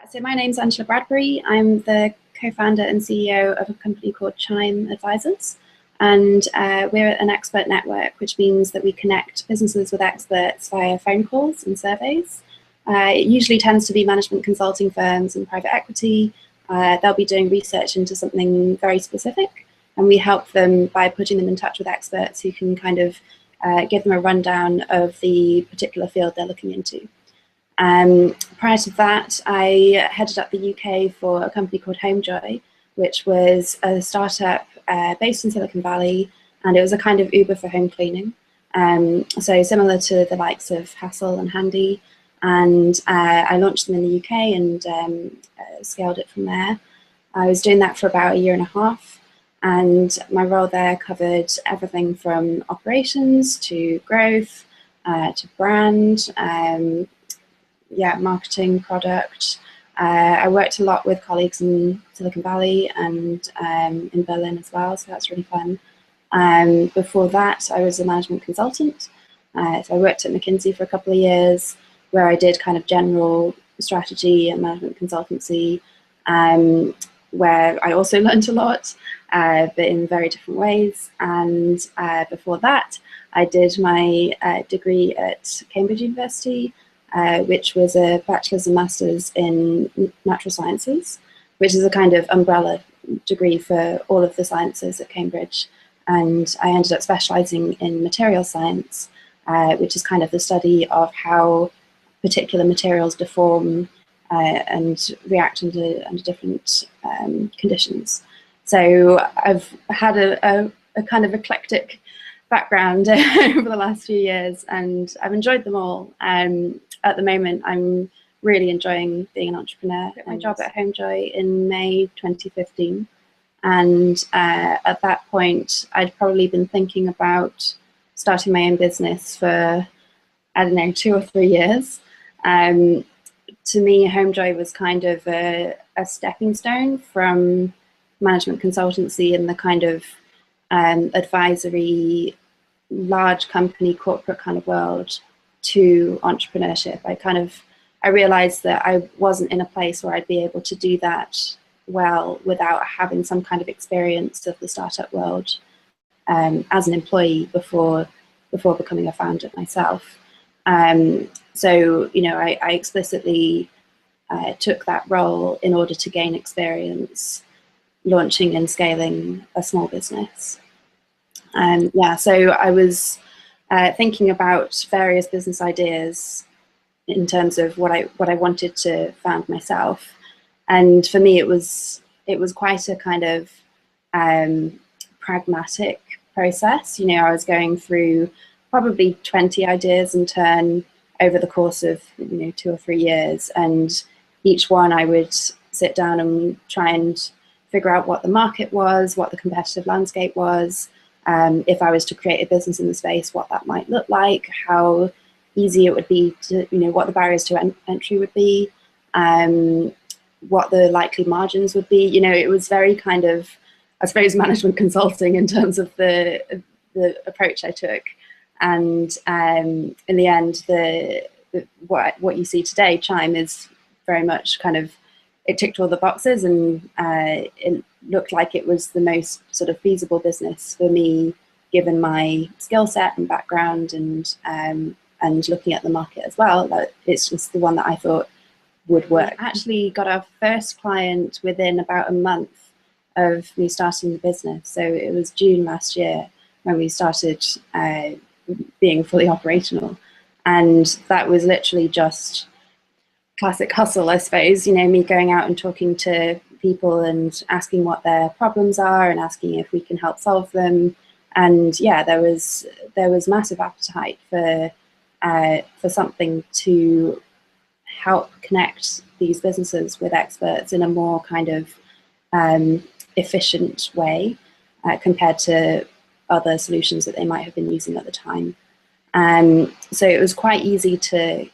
So my name's Angela Bradbury. I'm the co-founder and CEO of a company called Chime Advisors. And we're an expert network, which means that we connect businesses with experts via phone calls and surveys. It usually tends to be management consulting firms and private equity. They'll be doing research into something very specific, and we help them by putting them in touch with experts who can kind of give them a rundown of the particular field they're looking into. Prior to that, I headed up the UK for a company called HomeJoy, which was a startup based in Silicon Valley, and it was a kind of Uber for home cleaning. So similar to the likes of Hassel and Handy, and I launched them in the UK and scaled it from there. I was doing that for about 1.5 years, and my role there covered everything from operations to growth to brand, marketing, product. I worked a lot with colleagues in Silicon Valley and in Berlin as well, so that's really fun. Before that, I was a management consultant. So I worked at McKinsey for a couple of years, where I did kind of general strategy and management consultancy, where I also learned a lot, but in very different ways. And before that, I did my degree at Cambridge University, which was a bachelor's and master's in natural sciences, which is a kind of umbrella degree for all of the sciences at Cambridge. And I ended up specializing in material science, which is kind of the study of how particular materials deform and react under different conditions. So I've had a kind of eclectic background over the last few years, and I've enjoyed them all. At the moment, I'm really enjoying being an entrepreneur. I quit my job at HomeJoy in May 2015, and at that point, I'd probably been thinking about starting my own business for, I don't know, 2 or 3 years. To me, HomeJoy was kind of a stepping stone from management consultancy and the kind of advisory, large company, corporate kind of world to entrepreneurship. I realized that I wasn't in a place where I'd be able to do that well without having some kind of experience of the startup world as an employee before becoming a founder myself. So, you know, I explicitly took that role in order to gain experience launching and scaling a small business. So I was thinking about various business ideas in terms of what I wanted to found myself, and for me it was quite a kind of pragmatic process. You know, I was going through probably 20 ideas in turn over the course of 2 or 3 years, and each one I would sit down and try and figure out what the market was, what the competitive landscape was. If I was to create a business in the space, what that might look like, how easy it would be to, what the barriers to entry would be, what the likely margins would be. It was very kind of, I suppose, management consulting in terms of the approach I took. And in the end, what you see today, Chime, is very much kind of, it ticked all the boxes, and it looked like it was the most sort of feasible business for me, given my skill set and background, and looking at the market as well. That it's just the one that I thought would work. We actually got our first client within about a month of me starting the business. So it was June last year when we started being fully operational, and that was literally just classic hustle, I suppose. Me going out and talking to people and asking what their problems are and asking if we can help solve them. And yeah, there was massive appetite for something to help connect these businesses with experts in a more kind of efficient way compared to other solutions that they might have been using at the time. So it was quite easy to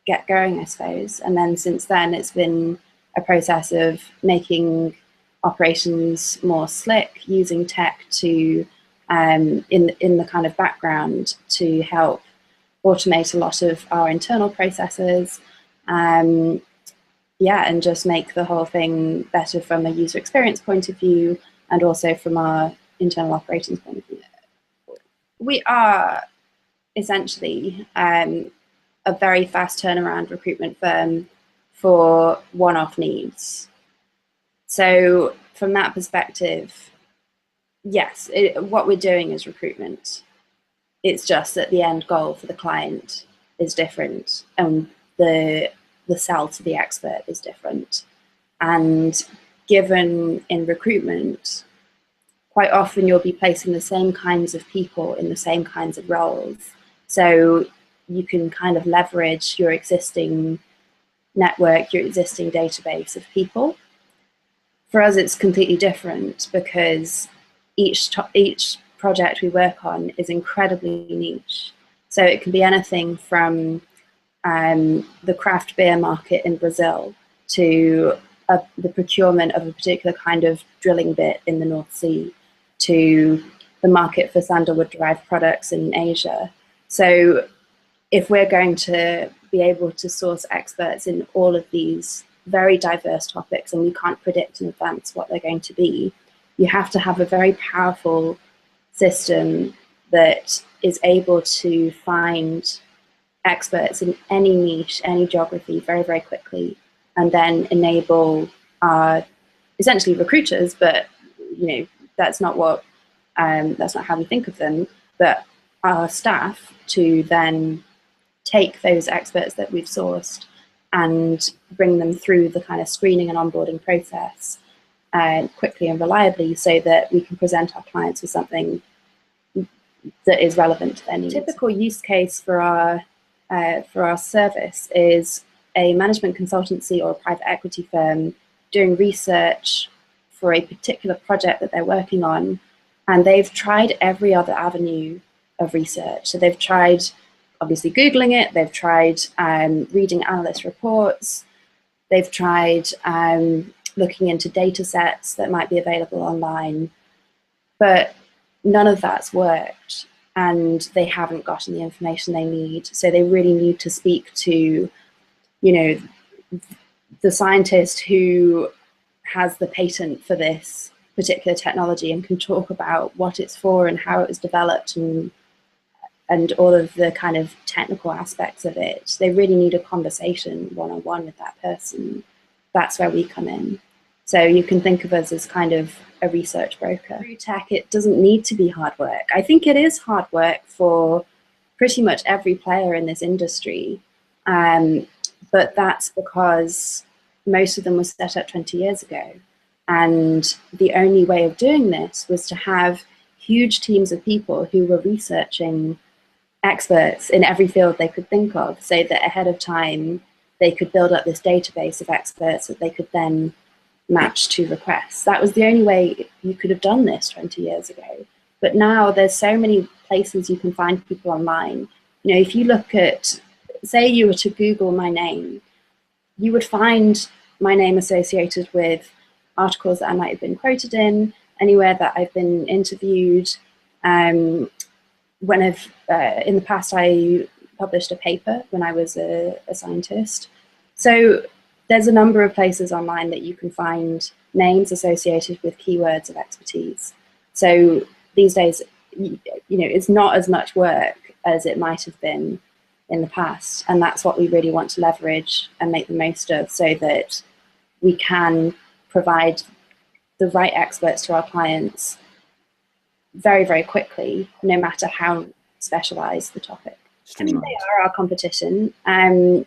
get going, I suppose. And then since then, it's been a process of making operations more slick, using tech to in the kind of background to help automate a lot of our internal processes, yeah, and just make the whole thing better from a user experience point of view, and also from our internal operations point of view. We are essentially a very fast turnaround recruitment firm for one-off needs. So from that perspective, yes, what we're doing is recruitment. It's just that the end goal for the client is different, and the sell to the expert is different. And given in recruitment, quite often you'll be placing the same kinds of people in the same kinds of roles. So you can kind of leverage your existing network, your existing database of people. For us, it's completely different because each project we work on is incredibly niche. So it can be anything from the craft beer market in Brazil to the procurement of a particular kind of drilling bit in the North Sea, to the market for sandalwood-derived products in Asia. So if we're going to be able to source experts in all of these very diverse topics, and we can't predict in advance what they're going to be, you have to have a very powerful system that is able to find experts in any niche, any geography very, very quickly, and then enable our essentially recruiters, but that's not how we think of them, but our staff to then take those experts that we've sourced and bring them through the kind of screening and onboarding process quickly and reliably, so that we can present our clients with something that is relevant to their needs. A typical use case for our service is a management consultancy or a private equity firm doing research for a particular project that they're working on, and they've tried every other avenue of research. So they've tried obviously Googling it, they've tried reading analyst reports, they've tried looking into data sets that might be available online, but none of that's worked, and they haven't gotten the information they need. So they really need to speak to, the scientist who has the patent for this particular technology and can talk about what it's for and how it was developed and all of the kind of technical aspects of it. They really need a conversation one-on-one with that person. That's where we come in. So you can think of us as kind of a research broker. Through tech, it doesn't need to be hard work. I think it is hard work for pretty much every player in this industry, but that's because most of them were set up 20 years ago. And the only way of doing this was to have huge teams of people who were researching experts in every field they could think of, so that ahead of time they could build up this database of experts that they could then match to requests. That was the only way you could have done this 20 years ago. But now there's so many places you can find people online. If you look at, say you were to Google my name, you would find my name associated with articles that I might have been quoted in, anywhere that I've been interviewed. In the past, I published a paper when I was a scientist. So there's a number of places online that you can find names associated with keywords of expertise. So these days, it's not as much work as it might have been in the past. And that's what we really want to leverage and make the most of, so that we can provide the right experts to our clients very, very quickly, no matter how specialized the topic. I mean, they are our competition, and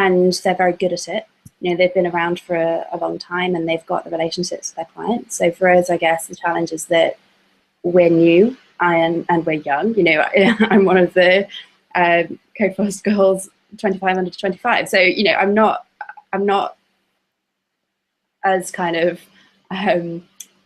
they're very good at it. They've been around for a long time, and they've got the relationships with their clients. So for us, I guess the challenge is that we're new and we're young. I'm one of the CodeFirstGirls 25 under 25. So I'm not as kind of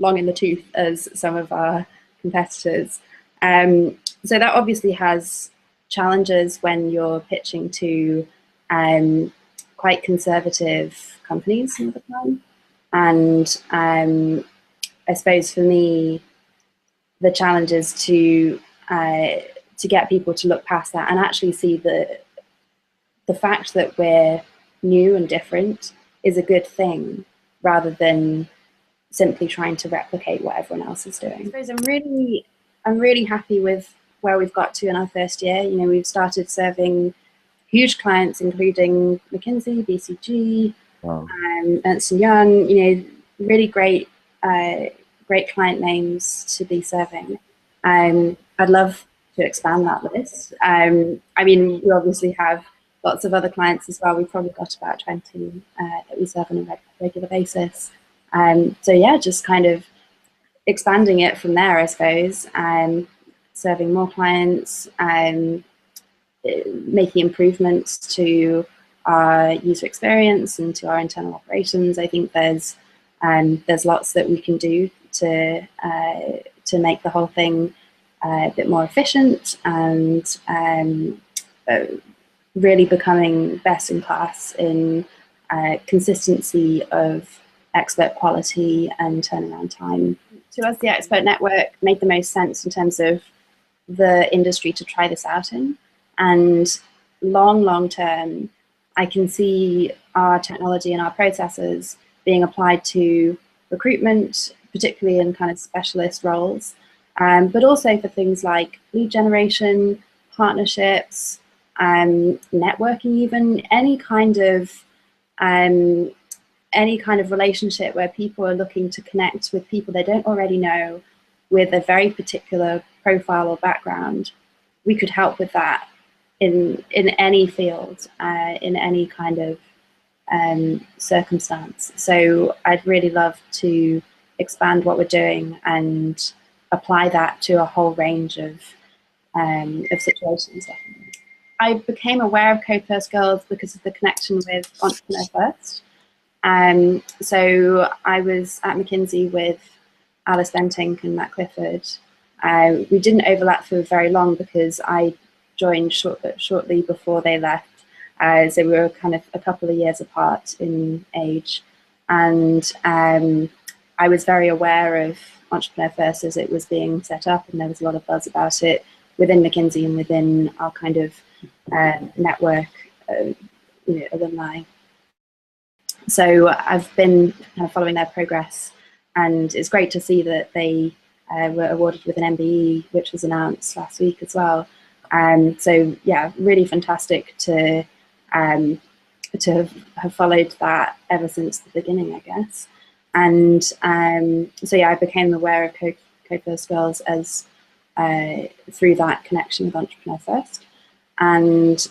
long in the tooth as some of our competitors. So that obviously has challenges when you're pitching to quite conservative companies some of the time. And I suppose for me, the challenge is to get people to look past that and actually see the fact that we're new and different is a good thing rather than simply trying to replicate what everyone else is doing. I suppose I'm really happy with where we've got to in our first year. You know, we've started serving huge clients, including McKinsey, BCG, Ernst & Young, you know, really great client names to be serving. I'd love to expand that list. I mean, we obviously have lots of other clients as well. We've probably got about 20 that we serve on a regular basis. So yeah, just kind of expanding it from there, I suppose, serving more clients, making improvements to our user experience and to our internal operations. I think there's lots that we can do to make the whole thing a bit more efficient and really becoming best in class in consistency of expert quality and turnaround time. To us, the expert network made the most sense in terms of the industry to try this out in. And long term, I can see our technology and our processes being applied to recruitment, particularly in kind of specialist roles, but also for things like lead generation, partnerships, networking, even any kind of relationship where people are looking to connect with people they don't already know with a very particular profile or background. We could help with that in any field, in any kind of circumstance. So I'd really love to expand what we're doing and apply that to a whole range of situations. Definitely. I became aware of CodeFirstGirls because of the connection with Entrepreneur First. So I was at McKinsey with Alice Bentinck and Matt Clifford. We didn't overlap for very long because I joined shortly before they left. So we were kind of a couple of years apart in age. And I was very aware of Entrepreneur First as it was being set up, and there was a lot of buzz about it within McKinsey and within our kind of network, alumni. So I've been kind of following their progress, and it's great to see that they were awarded with an MBE, which was announced last week as well. So yeah, really fantastic to have followed that ever since the beginning, I guess. And so yeah, I became aware of CodeFirstGirls as through that connection with Entrepreneur First, and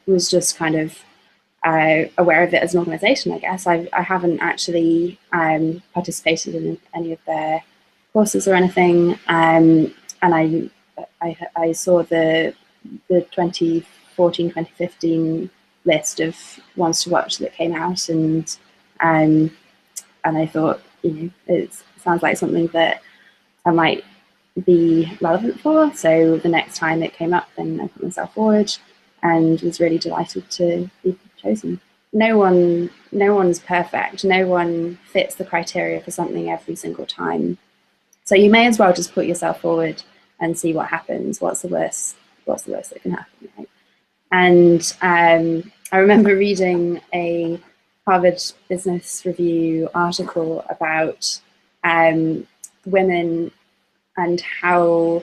was just kind of aware of it as an organization, I guess. I haven't actually participated in any of their courses or anything, and I saw the 2014-2015 list of OnesToWatch that came out, and I thought, it sounds like something that I might be relevant for. So the next time it came up, then I put myself forward and was really delighted to be chosen. No one's perfect. No one fits the criteria for something every single time. So you may as well just put yourself forward and see what happens. What's the worst that can happen, right? And I remember reading a Harvard Business Review article about women and how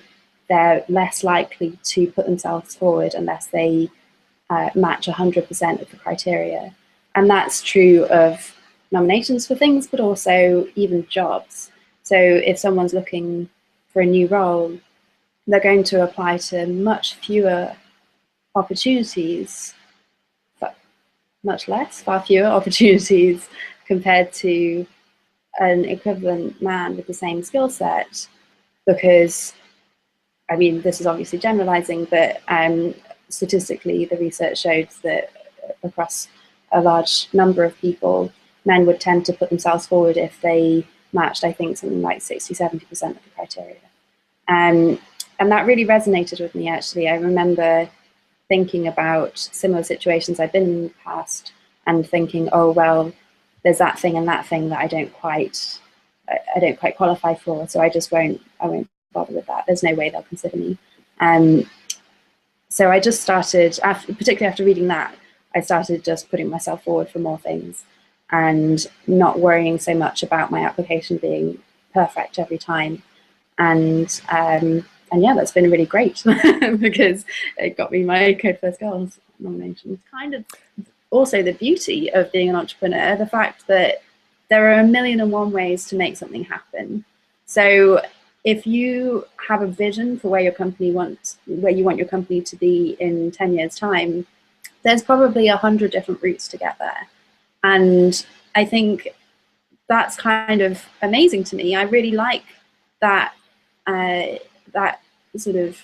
they're less likely to put themselves forward unless they match 100% of the criteria. And that's true of nominations for things, but also even jobs. So if someone's looking for a new role, they're going to apply to much fewer opportunities, far fewer opportunities compared to an equivalent man with the same skill set, because, I mean, this is obviously generalizing, but statistically the research showed that across a large number of people, men would tend to put themselves forward if they matched, I think, something like 60–70% of the criteria. And that really resonated with me, actually. I remember thinking about similar situations I've been in the past and thinking, oh, well, there's that thing and that thing that I don't quite qualify for, so I won't bother with that. There's no way they'll consider me. So I just started, particularly after reading that, I started just putting myself forward for more things and not worrying so much about my application being perfect every time. And yeah, that's been really great because it got me my CodeFirstGirls nomination. It's kind of also the beauty of being an entrepreneur, the fact that there are 1,000,001 ways to make something happen. So if you have a vision for where you want your company to be in 10 years' time, there's probably 100 different routes to get there. And I think that's kind of amazing to me. I really like that that sort of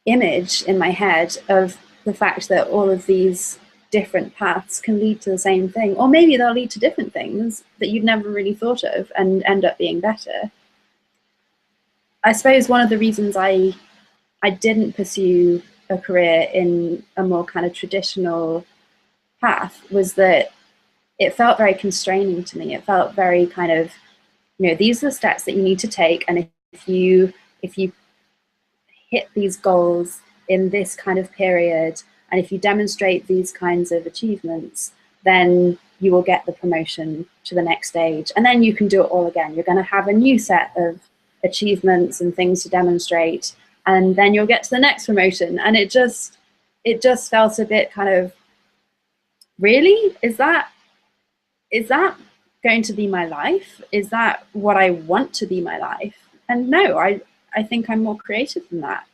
image in my head of the fact that all of these different paths can lead to the same thing, or maybe they'll lead to different things that you'd never really thought of and end up being better. I suppose one of the reasons I didn't pursue a career in a more kind of traditional path was that it felt very constraining to me. It felt very kind of, these are the steps that you need to take, and if you hit these goals in this kind of period, and if you demonstrate these kinds of achievements, then you will get the promotion to the next stage, and then you can do it all again. You're going to have a new set of achievements and things to demonstrate, and then you'll get to the next promotion. And it just felt a bit kind of, really? Is that going to be my life? Is that what I want to be my life? And no, I think I'm more creative than that.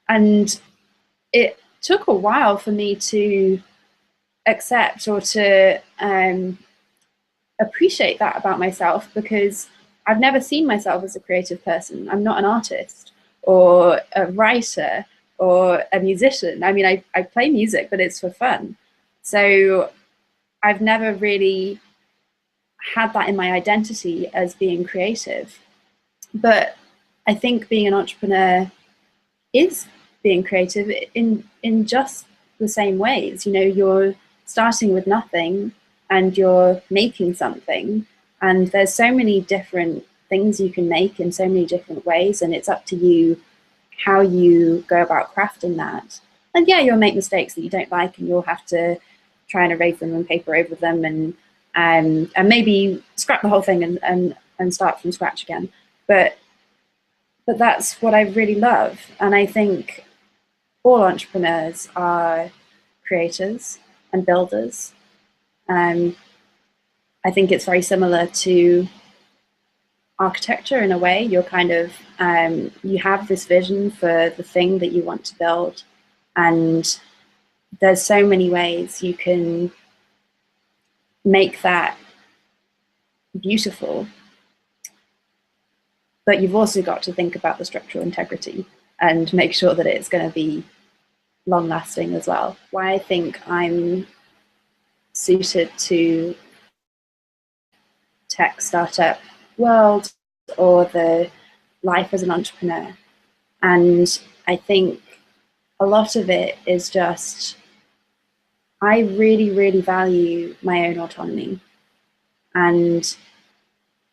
And it took a while for me to accept or to appreciate that about myself, because I've never seen myself as a creative person. I'm not an artist or a writer or a musician. I mean, I play music, but it's for fun. So I've never really had that in my identity as being creative. But I think being an entrepreneur is being creative in just the same ways. You're starting with nothing and you're making something, and there's so many different things you can make in so many different ways, and it's up to you how you go about crafting that. And yeah, you'll make mistakes that you don't like, and you'll have to try and erase them and paper over them, and maybe scrap the whole thing and start from scratch again. But that's what I really love. And I think all entrepreneurs are creators and builders. I think it's very similar to architecture in a way. You're kind of, you have this vision for the thing that you want to build, and there's so many ways you can make that beautiful. But you've also got to think about the structural integrity and make sure that it's going to be long-lasting as well. Why I think I'm suited to tech startup world or the life as an entrepreneur. And I think a lot of it is just, I really, really value my own autonomy. And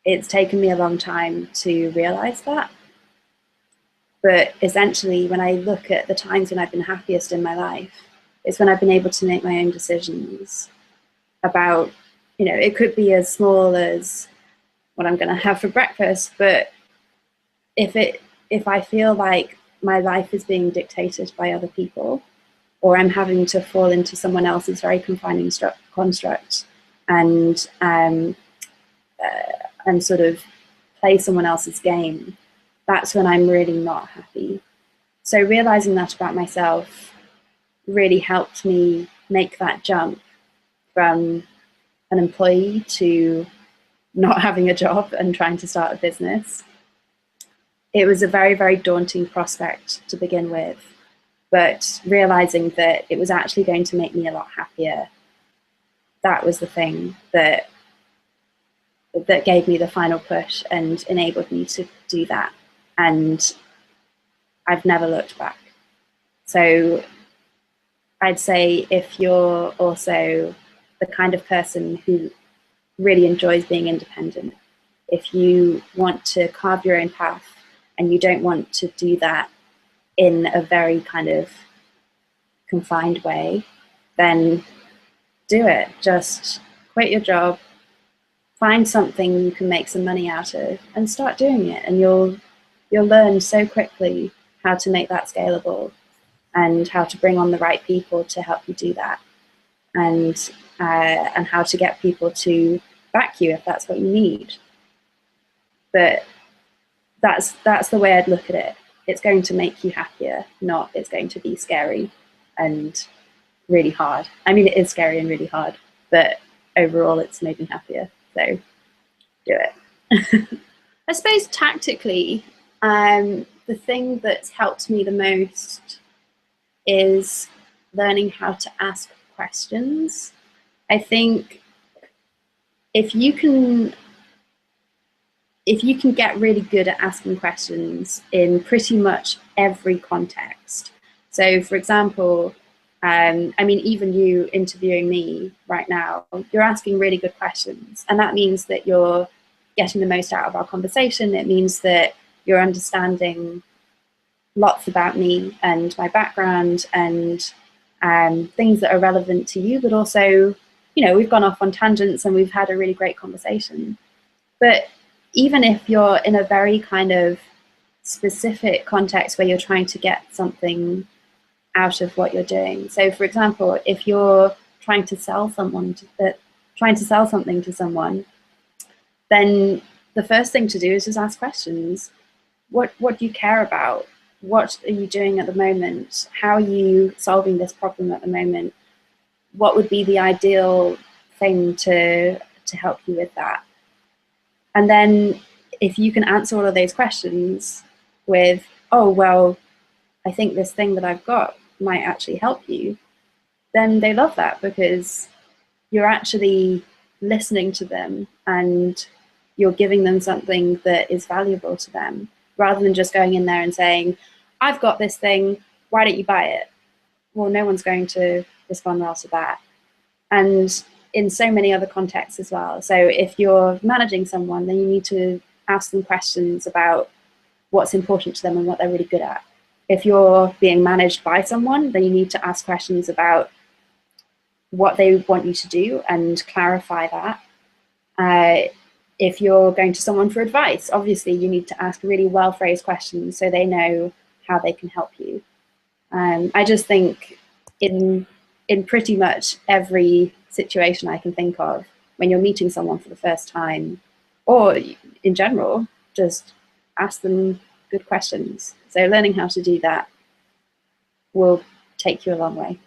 it's taken me a long time to realize that. But essentially, when I look at the times when I've been happiest in my life, it's when I've been able to make my own decisions about, it could be as small as what I'm going to have for breakfast, but if I feel like my life is being dictated by other people, or I'm having to fall into someone else's very confining construct and sort of play someone else's game, that's when I'm really not happy. So realizing that about myself really helped me make that jump from an employee to not having a job and trying to start a business. It was a very, very daunting prospect to begin with, but realizing that it was actually going to make me a lot happier, that was the thing that gave me the final push and enabled me to do that. And I've never looked back. So I'd say if you're also the kind of person who really enjoys being independent, if you want to carve your own path and you don't want to do that in a very kind of confined way, then do it. Just quit your job, find something you can make some money out of, and start doing it. And you'll learn so quickly how to make that scalable and how to bring on the right people to help you do that, and how to get people to back you if that's what you need. But that's the way I'd look at it. It's going to make you happier, not it's going to be scary and really hard. I mean, it is scary and really hard, but overall it's made me happier, so do it. I suppose tactically, the thing that's helped me the most is learning how to ask questions. I think if you can get really good at asking questions in pretty much every context. So for example, I mean, even you interviewing me right now, you're asking really good questions. And that means that you're getting the most out of our conversation. It means that you're understanding lots about me and my background and things that are relevant to you, but also, you know, we've gone off on tangents and we've had a really great conversation. But even if you're in a very kind of specific context where you're trying to get something out of what you're doing. So for example, if you're trying to sell something to someone, then the first thing to do is just ask questions. What do you care about? What are you doing at the moment? How are you solving this problem at the moment? What would be the ideal thing to help you with that? And then if you can answer all of those questions with, oh, well, I think this thing that I've got might actually help you, then they love that because you're actually listening to them and you're giving them something that is valuable to them, rather than just going in there and saying, I've got this thing, why don't you buy it? Well, no one's going to respond well to that. And in so many other contexts as well. So if you're managing someone, then you need to ask them questions about what's important to them and what they're really good at. If you're being managed by someone, then you need to ask questions about what they want you to do and clarify that. If you're going to someone for advice, obviously you need to ask really well-phrased questions so they know how they can help you. I just think in pretty much every situation I can think of, when you're meeting someone for the first time, or in general, just ask them good questions. So learning how to do that will take you a long way.